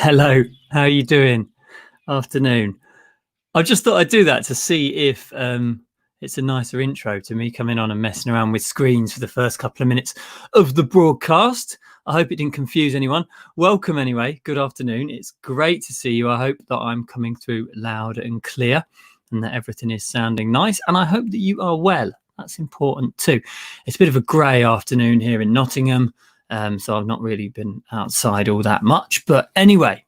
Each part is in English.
Hello, how are you doing? Afternoon. I just thought I'd do that to see if it's a nicer intro to me coming on and messing around with screens for the first couple of minutes of the broadcast. I hope it didn't confuse anyone. Welcome anyway. Good afternoon. It's great to see you. I hope that I'm coming through loud and clear and that everything is sounding nice. And I hope that you are well. That's important too. It's a bit of a grey afternoon here in Nottingham. So I've not really been outside all that much. But anyway,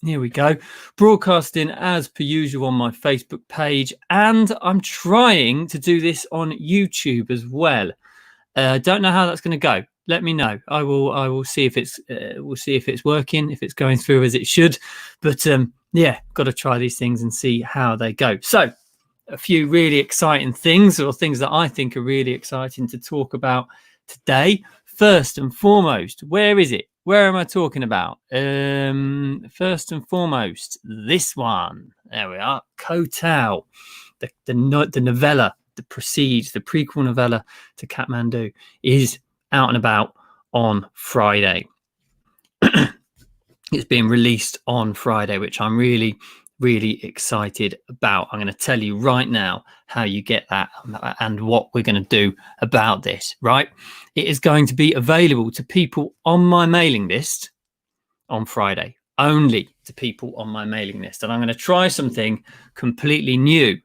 here we go. Broadcasting as per usual on my Facebook page. And I'm trying to do this on YouTube as well. Don't know how that's going to go. Let me know. I will see if it's we'll see if it's working, if it's going through as it should. But yeah, got to try these things and see how they go. So a few really exciting things, or things that I think are really exciting to talk about today. First and foremost, where is it? Where am I talking about? First and foremost, this one. There we are. Koh Tao, the novella that precedes the prequel novella to Kathmandu, is out and about on Friday. It's being released on Friday, which I'm really excited about. I'm going to tell you right now how you get that and what we're going to do about this, right? It is going to be available to people on my mailing list on Friday, only to people on my mailing list. And I'm going to try something completely new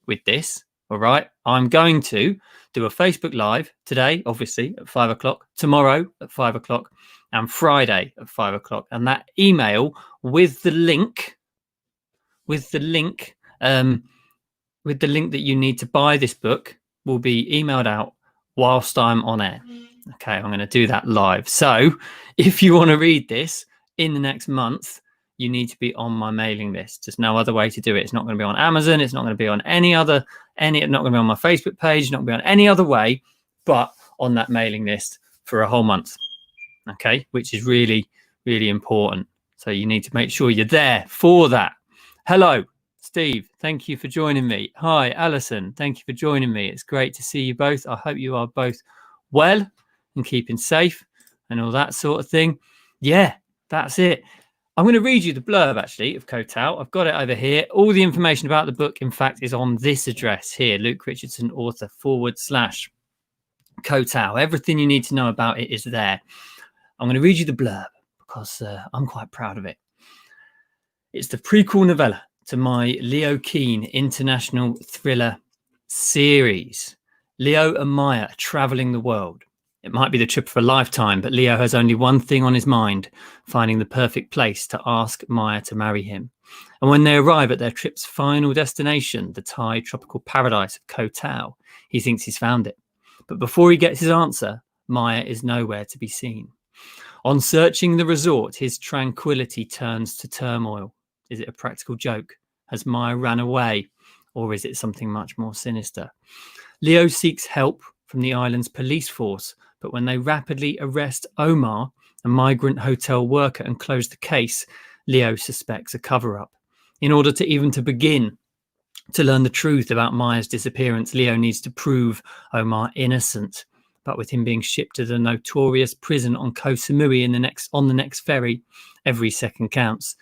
with this, all right? I'm going to do a Facebook Live today, obviously, at 5 o'clock, tomorrow at 5 o'clock, and Friday at 5 o'clock. And that email with the link that you need to buy this book will be emailed out whilst I'm on air. Okay, I'm going to do that live. So if you want to read this in the next month, you need to be on my mailing list. There's no other way to do it. It's not going to be on Amazon. It's not going to be on not going to be on my Facebook page. It's not going to be on any other way, but on that mailing list for a whole month. Okay, which is really important. So you need to make sure you're there for that. Hello, Steve. Thank you for joining me. Hi, Alison. Thank you for joining me. It's great to see you both. I hope you are both well and keeping safe and all that sort of thing. Yeah, that's it. I'm going to read you the blurb, actually, of Koh Tao. I've got it over here. All the information about the book, in fact, is on this address here, Luke Richardson, author, /Koh Tao. Everything you need to know about it is there. I'm going to read you the blurb because I'm quite proud of it. It's the prequel novella to my Leo Keane international thriller series. Leo and Maya are traveling the world It might be the trip of a lifetime, but Leo has only one thing on his mind: finding the perfect place to ask Maya to marry him. And when they arrive at their trip's final destination, the Thai tropical paradise of Koh Tao, he thinks he's found it. But before he gets his answer, Maya is nowhere to be seen. On searching the resort, his tranquility turns to turmoil. Is it a practical joke? Has Maya ran away? Or is it something much more sinister? Leo seeks help from the island's police force, but when they rapidly arrest Omar, a migrant hotel worker, and close the case, Leo suspects a cover-up. In order to begin to learn the truth about Maya's disappearance, Leo needs to prove Omar innocent. But with him being shipped to the notorious prison on Koh Samui on the next ferry, every second counts.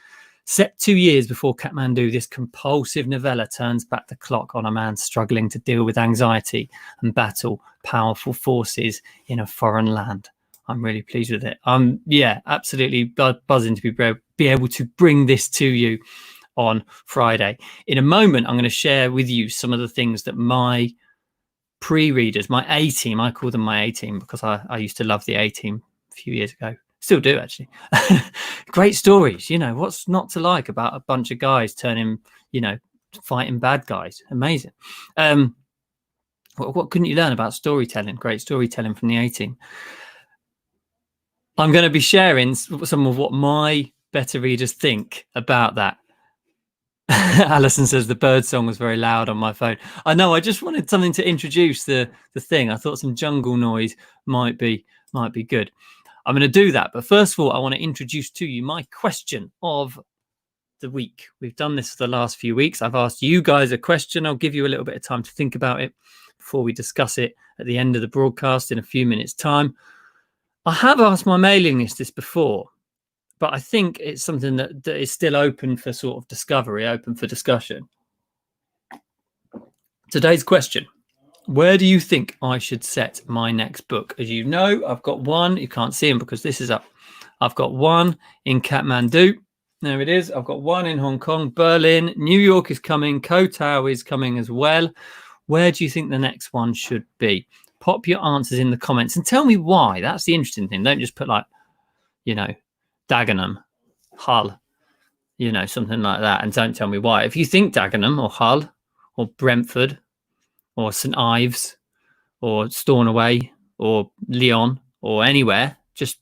Set 2 years before Kathmandu, this compulsive novella turns back the clock on a man struggling to deal with anxiety and battle powerful forces in a foreign land. I'm really pleased with it. Absolutely buzzing to be able to bring this to you on Friday. In a moment, I'm going to share with you some of the things that my pre-readers, my A-team, I call them my A-team because I used to love the A-team a few years ago. Still do, actually. Great stories. What's not to like about a bunch of guys turning, fighting bad guys? Amazing. What couldn't you learn about storytelling? Great storytelling from the A-team. I'm going to be sharing some of what my better readers think about that. Alison says the bird song was very loud on my phone. I know. I just wanted something to introduce the thing. I thought some jungle noise might be good. I'm going to do that. But first of all, I want to introduce to you my question of the week. We've done this for the last few weeks. I've asked you guys a question. I'll give you a little bit of time to think about it before we discuss it at the end of the broadcast in a few minutes' time. I have asked my mailing list this before, but I think it's something that is still open for sort of discovery, open for discussion. Today's question: where do you think I should set my next book? As you know, I've got one. You can't see them because this is up. I've got one in Kathmandu. There it is. I've got one in Hong Kong, Berlin. New York is coming. Koh Tao is coming as well. Where do you think the next one should be? Pop your answers in the comments and tell me why. That's the interesting thing. Don't just put Dagenham, Hull, something like that. And don't tell me why. If you think Dagenham or Hull or Brentford or St Ives or Stornoway or Lyon or anywhere, just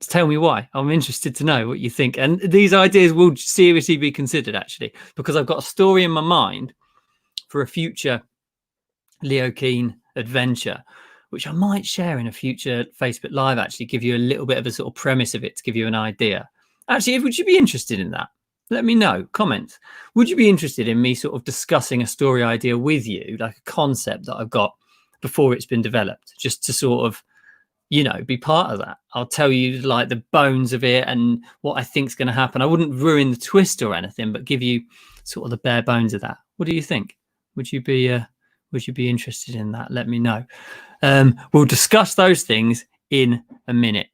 tell me why. I'm interested to know what you think. And these ideas will seriously be considered, actually, because I've got a story in my mind for a future Leo Keane adventure, which I might share in a future Facebook Live, actually give you a little bit of a sort of premise of it to give you an idea. Actually, would you be interested in that? Let me know. Comments. Would you be interested in me sort of discussing a story idea with you, like a concept that I've got before it's been developed, just to sort of, be part of that? I'll tell you like the bones of it and what I think is going to happen. I wouldn't ruin the twist or anything, but give you sort of the bare bones of that. What do you think? Would you be interested in that? Let me know. We'll discuss those things in a minute.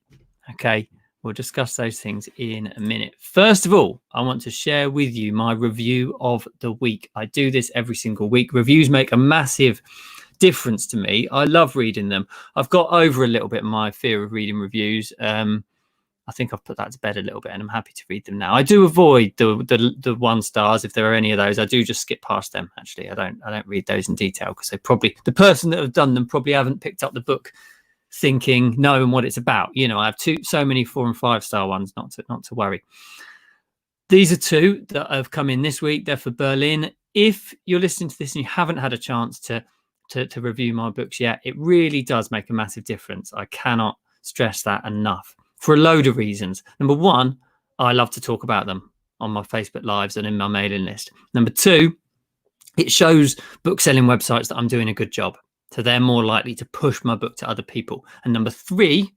Okay. We'll discuss those things in a minute. First of all, I want to share with you my review of the week. I do this every single week. Reviews make a massive difference to me. I love reading them. I've got over a little bit my fear of reading reviews. I think I've put that to bed a little bit, and I'm happy to read them now. I do avoid the 1 stars if there are any of those. I do just skip past them. Actually, I don't read those in detail because the person that have done them probably haven't picked up the book thinking, knowing what it's about. I have so many 4 and 5 star ones, not to worry. These are 2 that have come in this week. They're for Berlin. If you're listening to this and you haven't had a chance to review my books yet, it really does make a massive difference. I cannot stress that enough for a load of reasons. Number 1, I love to talk about them on my Facebook Lives and in my mailing list. Number 2, it shows book selling websites that I'm doing a good job. So they're more likely to push my book to other people. And number 3,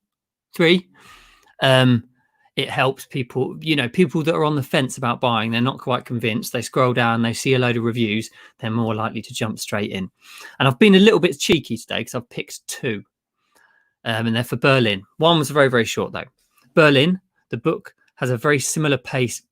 it helps people, people that are on the fence about buying. They're not quite convinced. They scroll down, they see a load of reviews. They're more likely to jump straight in. And I've been a little bit cheeky today because I've picked 2. And they're for Berlin. One was very, very short, though. Berlin, the book, has a very similar place.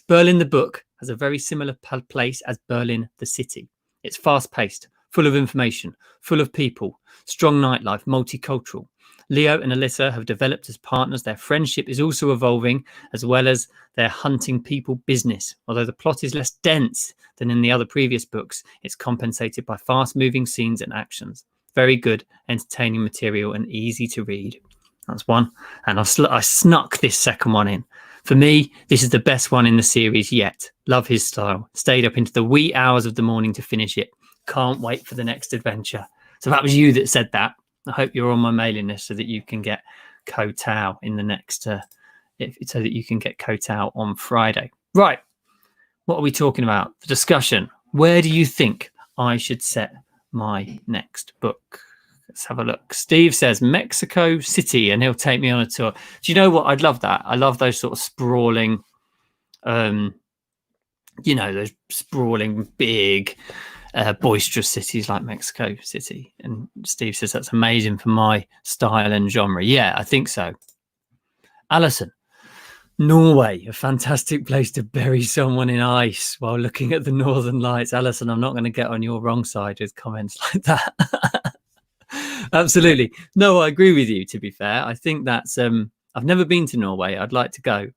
Berlin, the book, has a very similar place as Berlin, the city. It's fast-paced, full of information, full of people, strong nightlife, multicultural. Leo and Alyssa have developed as partners. Their friendship is also evolving, as well as their hunting people business. Although the plot is less dense than in the other previous books, it's compensated by fast-moving scenes and actions. Very good, entertaining material and easy to read. That's one. And I snuck this second one in. For me, this is the best one in the series yet. Love his style. Stayed up into the wee hours of the morning to finish it. Can't wait for the next adventure. So that was you that said that. I hope you're on my mailing list so that you can get Koh Tao in the next, so that you can get Koh Tao on Friday. Right. What are we talking about? The discussion. Where do you think I should set my next book? Let's have a look. Steve says Mexico City, and he'll take me on a tour. Do you know what? I'd love that. I love those sort of sprawling, those sprawling, big, boisterous cities like Mexico City. And Steve says that's amazing for my style and genre. Yeah, I think so. Alison, Norway, a fantastic place to bury someone in ice while looking at the northern lights. Alison, I'm not going to get on your wrong side with comments like that. Absolutely. No, I agree with you, to be fair. I think that's I've never been to Norway. I'd like to go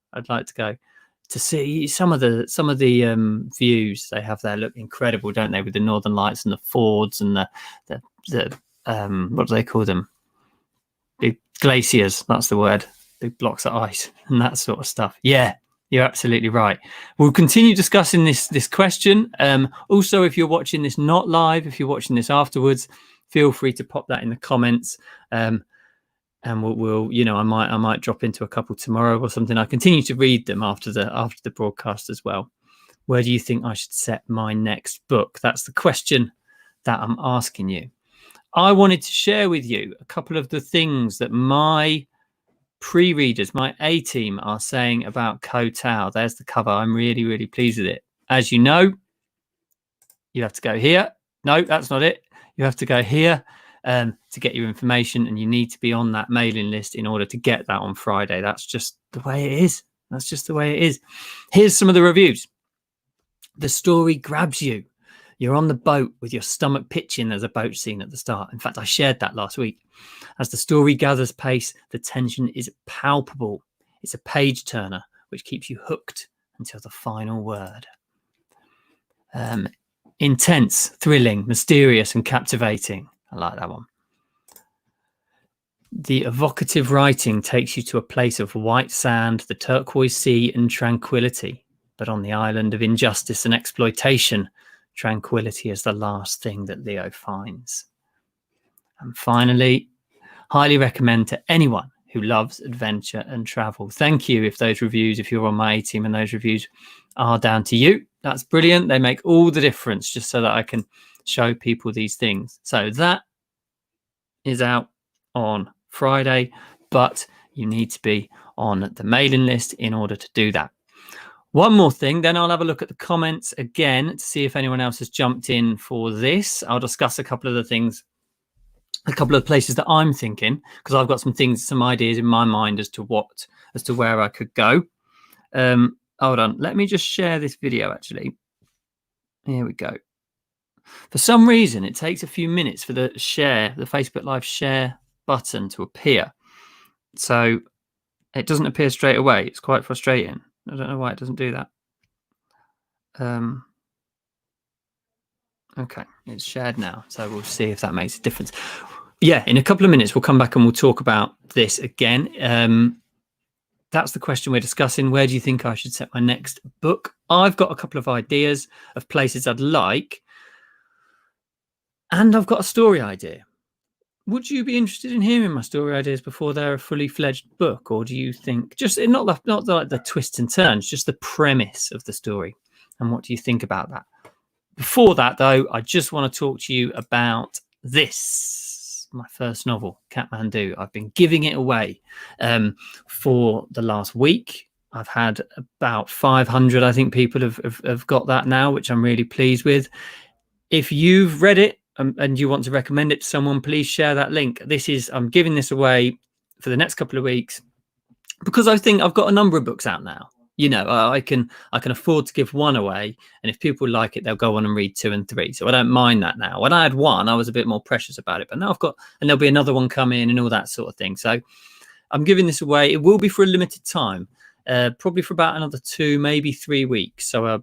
to see some of the views they have there. Look incredible, don't they, with the northern lights and the fords and the what do they call them? Big glaciers, that's the word. Big blocks of ice and that sort of stuff. Yeah, you're absolutely right. We'll continue discussing this question. Also, if you're watching this not live, if you're watching this afterwards, feel free to pop that in the comments. And we'll I might drop into a couple tomorrow or something. I continue to read them after the broadcast as well. Where do you think I should set my next book? That's the question that I'm asking you. I wanted to share with you a couple of the things that my pre-readers, my A-team, are saying about Koh Tao. There's the cover. I'm really, really pleased with it. As you know, you have to go here. No, that's not it. You have to go here to get your information, and you need to be on that mailing list in order to get that on Friday. That's just the way it is. That's just the way it is. Here's some of the reviews. The story grabs you. You're on the boat with your stomach pitching. There's a boat scene at the start. In fact, I shared that last week. As the story gathers pace, the tension is palpable. It's a page turner, which keeps you hooked until the final word. Intense, thrilling, mysterious, and captivating. I like that one. The evocative writing takes you to a place of white sand, the turquoise sea, and tranquility. But on the island of injustice and exploitation, tranquility is the last thing that Leo finds. And finally, highly recommend to anyone who loves adventure and travel. Thank you if you're on my A-team and those reviews are down to you. That's brilliant. They make all the difference just so that I can show people these things. So that is out on Friday, but you need to be on the mailing list in order to do that. One more thing, then I'll have a look at the comments again to see if anyone else has jumped in for this. I'll discuss a couple of the things, a couple of places that I'm thinking, because I've got some ideas in my mind as to where I could go. Hold on, let me just share this video actually. Here we go. For some reason, it takes a few minutes for the Facebook Live share button to appear. So it doesn't appear straight away. It's quite frustrating. I don't know why it doesn't do that. Okay, it's shared now. So we'll see if that makes a difference. Yeah, in a couple of minutes, we'll come back and we'll talk about this again. That's the question we're discussing. Where do you think I should set my next book? I've got a couple of ideas of places I'd like. And I've got a story idea. Would you be interested in hearing my story ideas before they're a fully fledged book? Or do you think just not like the twists and turns, just the premise of the story? And what do you think about that? Before that, though, I just want to talk to you about this, my first novel, Kathmandu. I've been giving it away for the last week. I've had about 500, I think, people have got that now, which I'm really pleased with. If you've read it and you want to recommend it to someone, please share that link. I'm giving this away for the next couple of weeks because I think I've got a number of books out now. I can afford to give one away, and if people like it, they'll go on and read 2 and 3. So I don't mind that now. When I had one, I was a bit more precious about it, but now I've got, and there'll be another one come in and all that sort of thing. So I'm giving this away. It will be for a limited time, probably for about another 2, maybe 3 weeks. So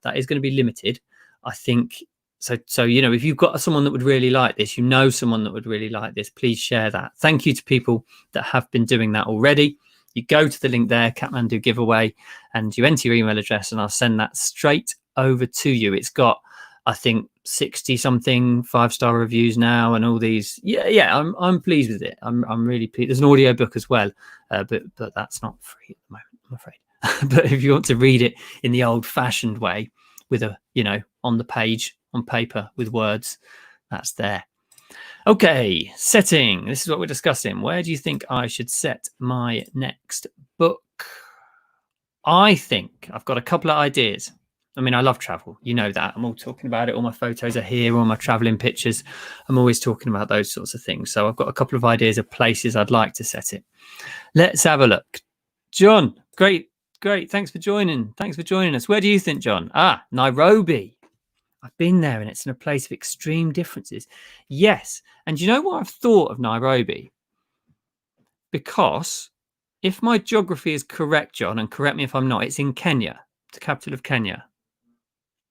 that is going to be limited, I think. So, if you've got someone that would really like this, someone that would really like this, please share that. Thank you to people that have been doing that already. You go to the link there, Kathmandu giveaway, and you enter your email address, and I'll send that straight over to you. It's got, I think, 60 something 5-star reviews now, and all these. Yeah, I'm pleased with it. I'm really pleased. There's an audio book as well, but that's not free at the moment, I'm afraid. But if you want to read it in the old-fashioned way, with a on the page, on paper, with words, that's there. Okay, setting. This is what we're discussing. Where do you think I should set my next book? I think I've got a couple of ideas. I mean, I love travel. You know that. I'm all talking about it. All my photos are here, all my traveling pictures. I'm always talking about those sorts of things. So I've got a couple of ideas of places I'd like to set it. Let's have a look. John, great. Thanks for joining. Thanks for joining us. Where do you think, John? Nairobi. I've been there, and it's in a place of extreme differences. Yes. And you know what I've thought of Nairobi? Because if my geography is correct, John, and correct me if I'm not, it's in Kenya, the capital of Kenya.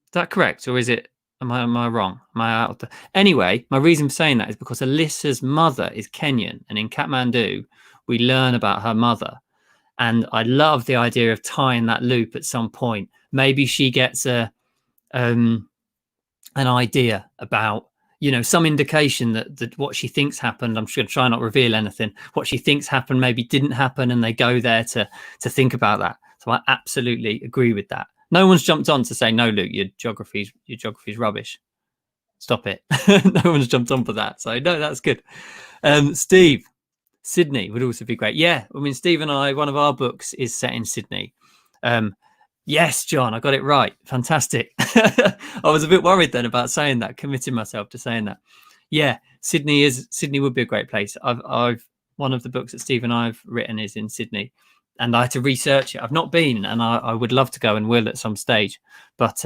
Is that correct? Or is it, am I wrong? Am I out of the... Anyway, my reason for saying that is because Alyssa's mother is Kenyan, and in Kathmandu, we learn about her mother. And I love the idea of tying that loop at some point. Maybe she gets an idea about, some indication that what she thinks happened. I'm just going to try not to reveal anything. What she thinks happened maybe didn't happen, and they go there to think about that. So I absolutely agree with that. No one's jumped on to say, no, Luke, your geography's rubbish. Stop it. No one's jumped on for that. So no, that's good. Steve, Sydney would also be great. Yeah, I mean, Steve and I, one of our books is set in Sydney. Yes, John, I got it right. Fantastic. I was a bit worried then about saying that, committing myself to saying that. Yeah, Sydney would be a great place. I've one of the books that Steve and I've written is in Sydney, and I had to research it. I've not been, and I would love to go and will at some stage. But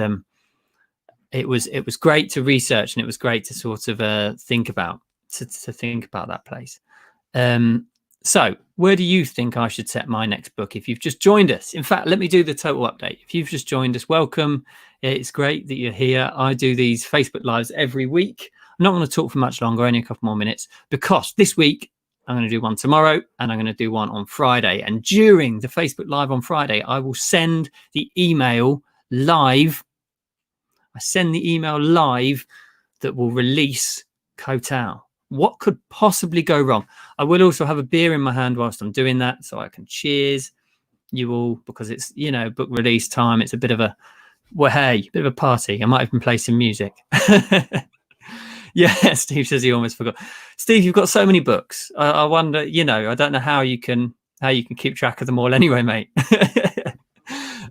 it was great to research, and it was great to sort of think about that place. So where do you think I should set my next book? If you've just joined us, in fact, let me do the total update. If you've just joined us, welcome. It's great that you're here. I do these Facebook Lives every week. I'm not going to talk for much longer, only a couple more minutes, because this week I'm going to do one tomorrow, and I'm going to do one on Friday. And during the Facebook Live on Friday, I will send the email live. I send the email live that will release Koh Tao. What could possibly go wrong? I will also have a beer in my hand whilst I'm doing that, so I can cheers you all, because it's, book release time. It's a bit of a, bit of a party. I might even play some music. Yeah, Steve says he almost forgot. Steve, you've got so many books. I wonder, I don't know how you can keep track of them all anyway, mate.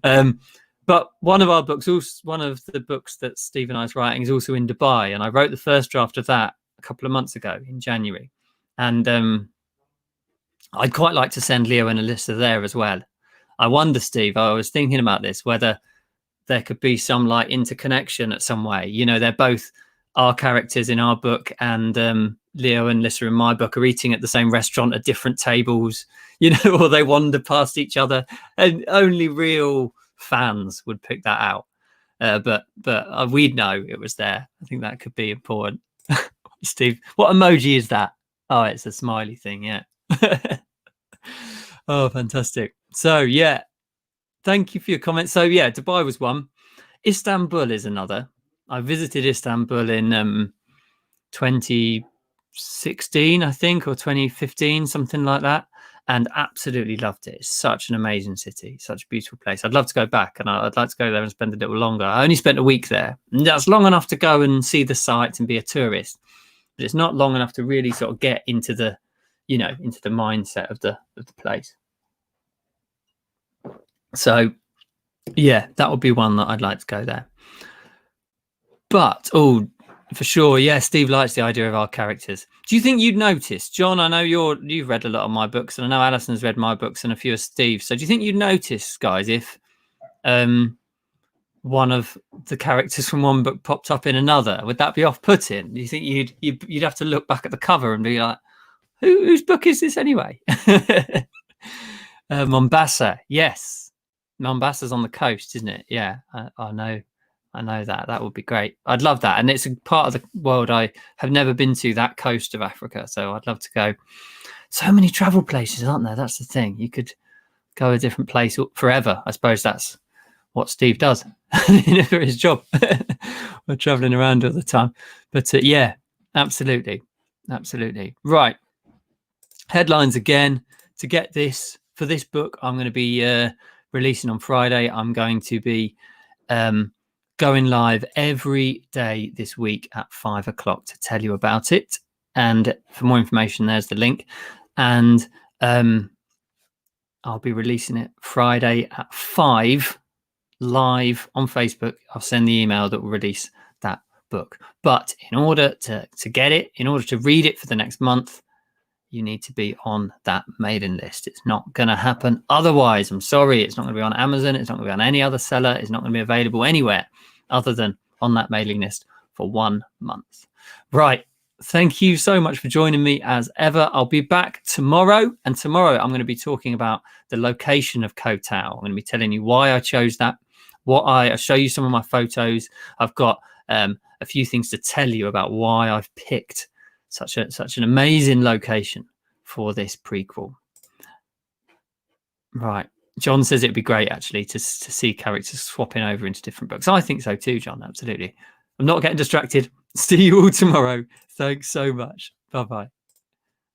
But one of the books that Steve and I is writing is also in Dubai, and I wrote the first draft of that a couple of months ago in January, and I'd quite like to send Leo and Alyssa there as well. I wonder, Steve, I was thinking about this, whether there could be some like interconnection at some way. They're both our characters in our book, and Leo and Alyssa in my book are eating at the same restaurant at different tables, or they wander past each other, and only real fans would pick that out. But we'd know it was there. I think that could be important. Steve, what emoji is that? Oh, it's a smiley thing. Yeah. Oh, fantastic. So yeah, thank you for your comments. So yeah, Dubai was one. Istanbul is another. I visited Istanbul in 2016, I think, or 2015, something like that, and absolutely loved it. It's such an amazing city, such a beautiful place. I'd love to go back, and I'd like to go there and spend a little longer. I only spent a week there, and that's long enough to go and see the sights and be a tourist, but it's not long enough to really sort of get into the, into the mindset of the place. So yeah, that would be one that I'd like to go there. But for sure, yeah, Steve likes the idea of our characters. Do you think you'd notice, John? I know you've read a lot of my books, and I know Alison's read my books and a few of Steve's. So do you think you'd notice, guys, if one of the characters from one book popped up in another? Would that be off-putting? Do you think you'd have to look back at the cover and be like, whose book is this anyway? Mombasa, yes. Mombasa's on the coast, isn't it? Yeah, I know that would be great. I'd love that, and it's a part of the world I have never been to, that coast of Africa, so I'd love to go. So many travel places, aren't there? That's the thing. You could go a different place forever. I suppose that's what Steve does for his job. We're traveling around all the time. But yeah, absolutely. Right. Headlines again. To get this, for this book, I'm going to be releasing on Friday. I'm going to be going live every day this week at 5 o'clock to tell you about it. And for more information, there's the link. And I'll be releasing it Friday at 5 live on Facebook. I'll send the email that will release that book. But in order to get it, in order to read it for the next month, you need to be on that mailing list. It's not going to happen otherwise. I'm sorry. It's not going to be on Amazon. It's not going to be on any other seller. It's not going to be available anywhere other than on that mailing list for 1 month. Right. Thank you so much for joining me as ever. I'll be back tomorrow. And tomorrow I'm going to be talking about the location of Koh Tao. I'm going to be telling you why I chose that. I'll show you some of my photos. I've got a few things to tell you about why I've picked such an amazing location for this prequel. Right. John says it'd be great actually to see characters swapping over into different books. I think so too, John. Absolutely. I'm not getting distracted. See you all tomorrow. Thanks so much. Bye-bye.